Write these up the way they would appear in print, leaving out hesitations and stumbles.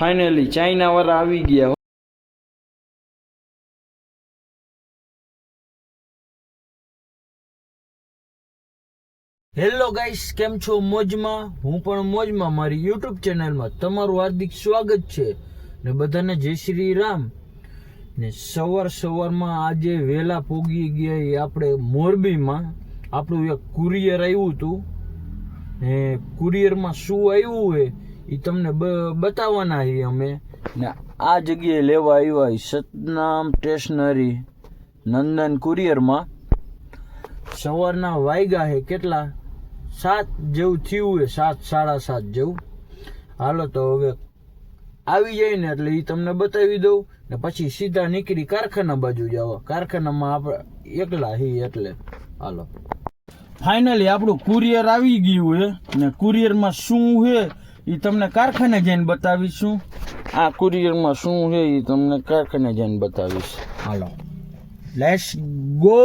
Finally China વાળા આવી ગયા. હેલો ગાઈસ, કેમ છો? મોજમાં? હું પણ મોજમાં. મારી યુટ્યુબ ચેનલમાં તમારું હાર્દિક સ્વાગત છે ને બધાને જય શ્રી રામ. ને સવારમાં આજે વહેલા પોગી ગયા આપણે મોરબીમાં. આપણું એક કુરિયર આવ્યું હતું ને કુરિયરમાં શું આવ્યું હોય એ તમને બતાવવાના છીએ અમે. ને આ જગ્યાએ લેવા આવ્યા સતનામ સ્ટેશનરી નંદન કુરિયરમાં. સવારના વાગ્યા છે કેટલા 7 જેવું થયું હોય, 7 સાડા 7 જેવું. હાલો તો હવે આવી જાય ને એટલે એ તમને બતાવી દઉં ને પછી સીધા નીકળી કારખાના બાજુ જવા. કારખાનામાં આપણે એકલા છીએ એટલે હાલો. ફાઇનલી આપણું કુરિયર આવી ગયું છે ને કુરિયરમાં શું છે એ તમને કારખાને જઈને બતાવીશું. આ કુરિયરમાં શું છે એ તમને કારખાને જઈને બતાવીશ. હાલો, લેટ્સ ગો.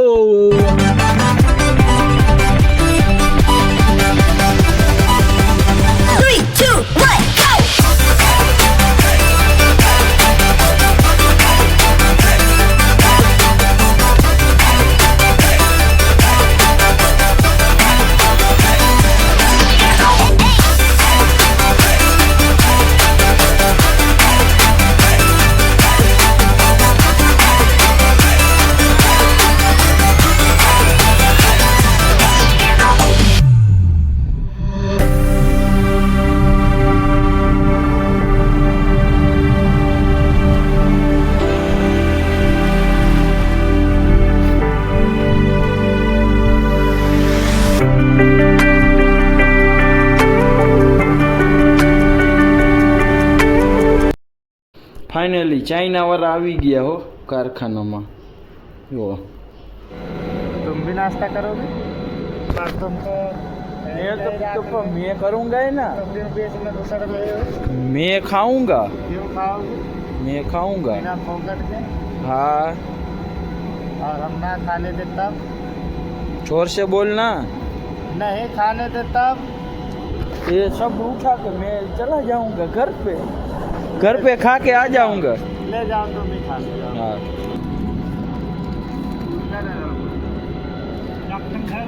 ફાઇનલી ચાઇના વાળા આવી ગયા હો कारखानाમાં. જો तुम भी नाश्ता करोगे? तुमको मैं करूँगा ही ना. मैं खाऊंगा. क्यों खाओगे? मैं खाऊंगा. बिना फोकट के? हाँ. और हम ना खाने दे तब? जोर से बोलना. नहीं खाने दे तब? ये सब उठा के मैं चला जाऊंगा घर पे खा के आ जाऊंगा. ले जाओ तुम भी खा लो. हाँ.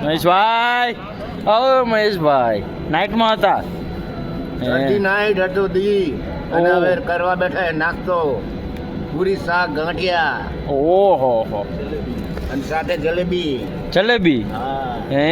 મહેશભાઈ, ઓ મહેશભાઈ, નાઇટમાં હતા. અડધી નાઈટ હતો દી અને હવે કરવા બેઠા નાસ્તો, પૂરી શાક ગાંઠિયા ઓહો હો અને સાથે જલેબી. જલેબી? હા. હે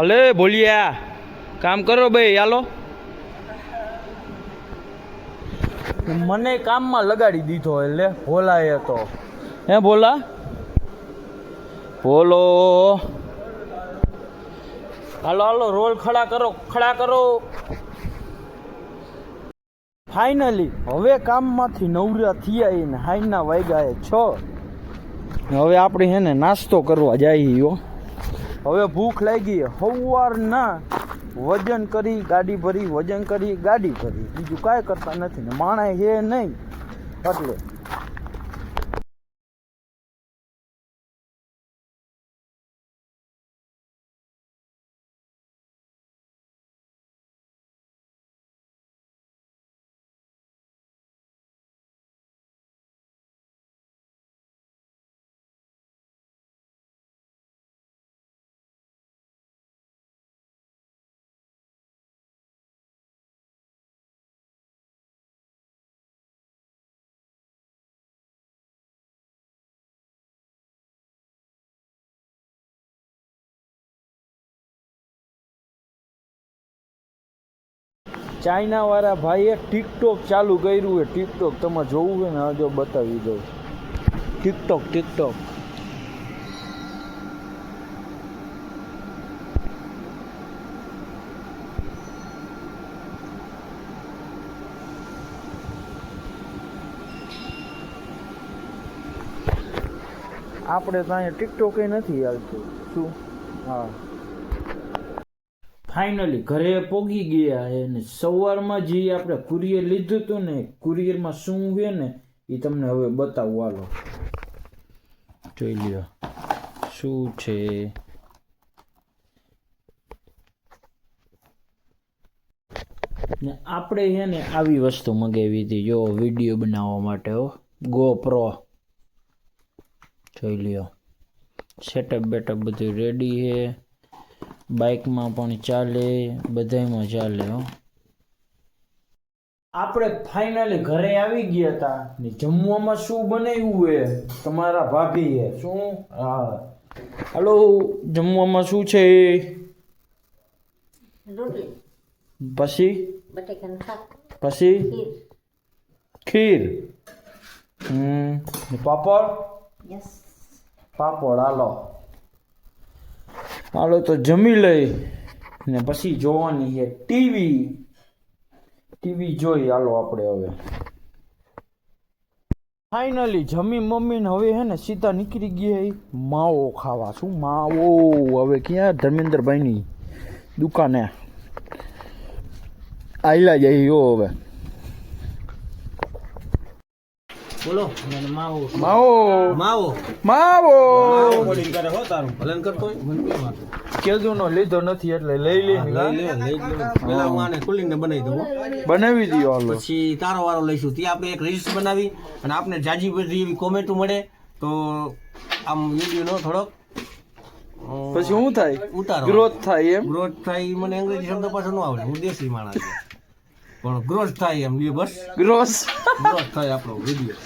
અલે બોલિયા, કામ કરો ભાઈ. હાલો, મને કામમાં લગાડી દીધો એટલે ભોલાએ તો. હે ભોલો, હાલો રોલ ખડા કરો. ફાઇનલી હવે કામમાંથી નવરા થયા ને હાઈના વાગ્યા 6. હવે આપણે હે ને નાસ્તો કરવા જઈએ. હવે ભૂખ લાગી. સવારના વજન કરી ગાડી ભરી, બીજું કાંઈ કરતા નથી ને માણસ હે નહીં એટલે ચાઇના વાળા ભાઈએ ટિકટોક ચાલુ કર્યું છે. ટિકટોક તમારે જોવું હોય ને આ જો બતાવી દઉં. ટિકટોક આપણે તો અહીંયા ટિકટોક નથી હાલતું. શું? હા, ફાઇનલી ઘરે પોગી ગયા અને સવારમાં જે આપણે કુરિયર લીધું હતું ને, કુરિયરમાં શું છે ને એ તમને હવે બતાવું. હાલો જોઈ લ્યો શું છે. ને આપણે છે ને આવી વસ્તુ મંગાવી હતી જો વિડીયો બનાવવા માટે. હો, GoPro જોઈ લ્યો. સેટઅપ બેટઅપ બધું રેડી છે. બાઇકમાં પણ ચાલે, બધામાં ચાલે. હો, આપણે ફાઇનલી ઘરે આવી ગયા હતા ને જમવામાં શું બનાવ્યું છે તમારા ભાભીએ? શું? હા, હાલો, જમવામાં શું છે? રોટલી, પછી બટેકાનું શાક, પછી ખીર. ને પાપડ. યસ. પાપડ. હાલો તો જમી લઈ ને પછી જોવાની છે ટીવી જોઈ. હાલો આપણે હવે ફાઇનલી જમી મમ્મીને હવે હે ને સીધા નીકળી ગયા માવો ખાવા. શું માવો? હવે ક્યાં? ધર્મેન્દ્રભાઈની દુકાને આયલા જઈ. હવે બોલો માવો માવો માવો માવો બોલિંગ કરે હો તારું ભલન કરતો હોય મને કેમ વાંધો? કેદુનો લીધો નથી એટલે લઈ લે. પેલા હું આને કુલિંગ ને બનાવી દઉં હો. બનાવી દો. હાલો પછી તારો વારો લઈશું ત્યાં આપણે એક રીલ્સ બનાવી અને આપણે જાજી બધી એવી કોમેન્ટો મળે તો આમ વિડીયો નો થોડોક પછી શું થાય? ઉતારો ગ્રોથ થાય. એમ ગ્રોથ થાય. મને અંગ્રેજી શબ્દ પાછો ન આવડે, હું દેશી માણસ છું. પણ ગ્રોથ થાય એમ બસ ગ્રોથ ગ્રોથ થાય આપણો વિડીયો.